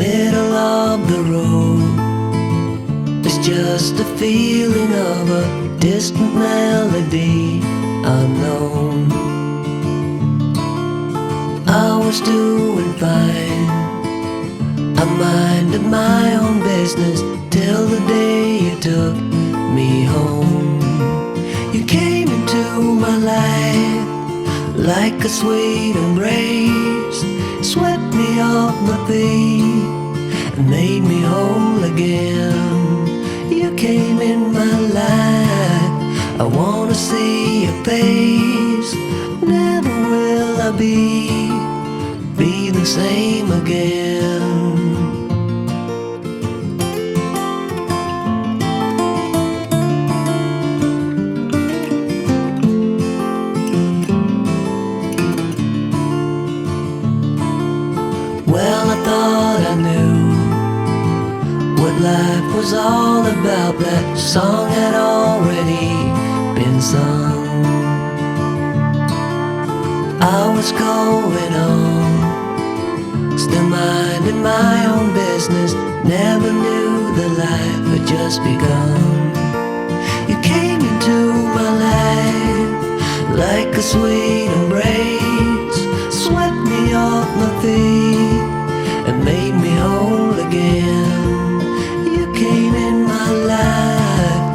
middle of the road. It's just a feeling of a distant melody unknown. I was doing fine, I minded my own business till the day you took me home. You came into my life like a sweet embrace, swept me off my feet and made me whole again. You came in my life, I wanna see your face. Never will I be the same again. Well, I thought I knew what life was all about. That song had already been sung. I was going on, still minding my own business. Never knew that life had just begun. You came into my life like a sweet embrace, swept me off my feet and made me whole again. You came in my life,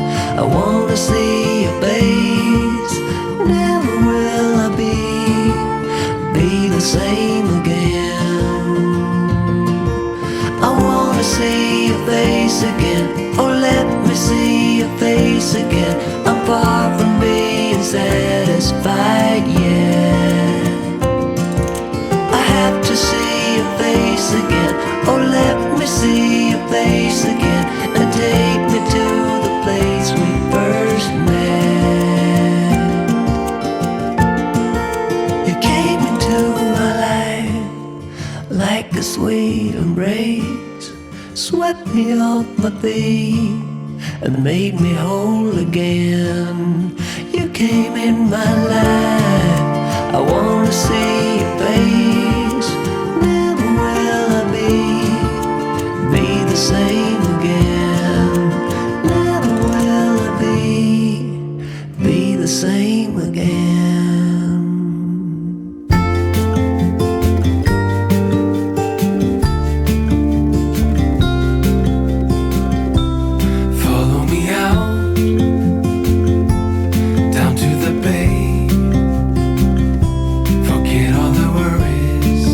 I wanna see your face. Never will I be the same again. I wanna see your face again, oh let me see your face again. I'm far from being satisfied yet. I have to see your face again, oh let me see your face again, and take me to the place we first met. You came into my life like a sweet embrace, swept me off my feet and made me whole again. You came in my life, I wanna see your face. Never will I be the same again. Never will I be the same again. Follow me out down to the bay. Forget all the worries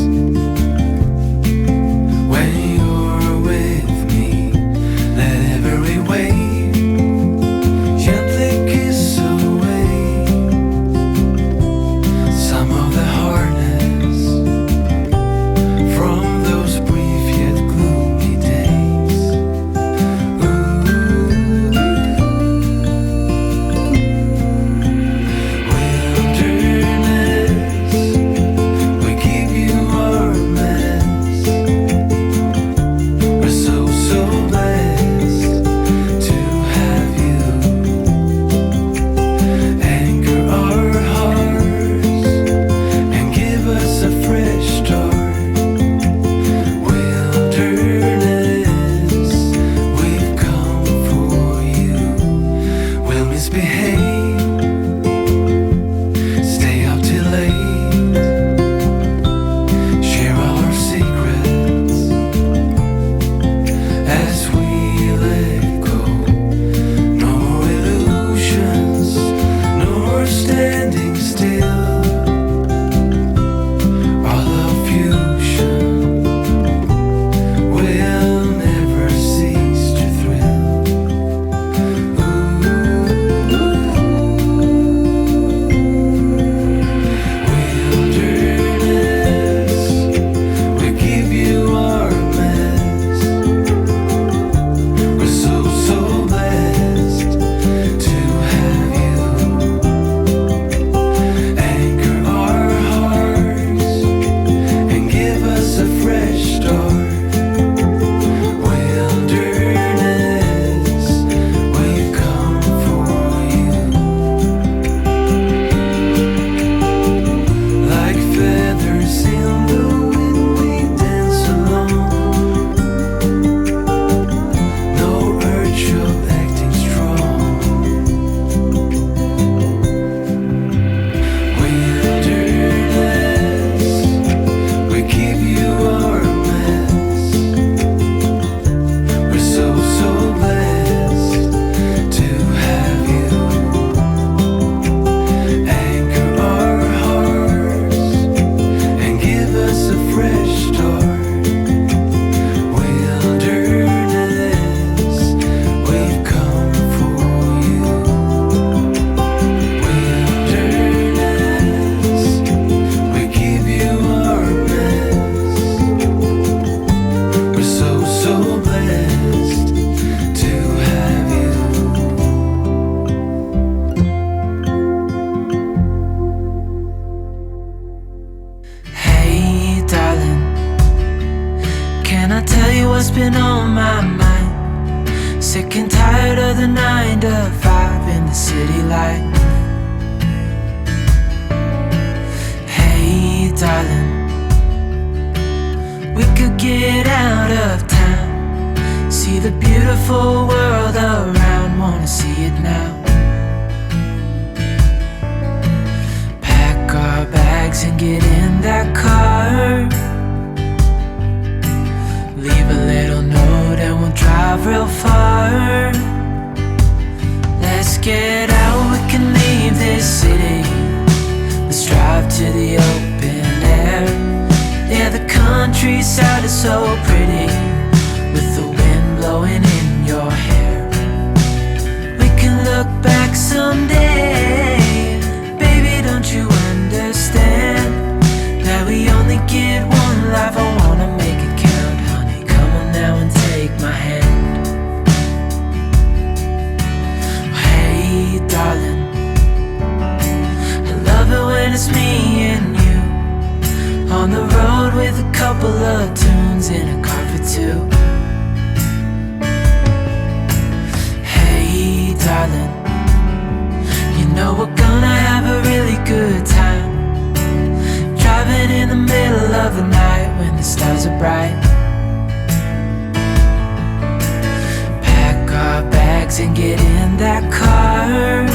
what's been on my mind. Sick and tired of the 9 to 5 in the city light. Hey darling, we could get out of town, see the beautiful world around, wanna see it now. Pack our bags and get in that car, leave a little note and we'll drive real far. Let's get out, we can leave this city. Let's drive to the open air. Yeah, the countryside is so pretty, with the wind blowing in your hair. We can look back someday. Baby, don't you understand that we only get one life? I wanna make it count, honey. Come on now and take my hand. Hey darling, I love it when it's me and you, on the road with a couple of tunes in a car for two. Hey darling, you know we're gonna have a really good time, driving in the middle of the night when the stars are bright. Pack our bags and get in that car,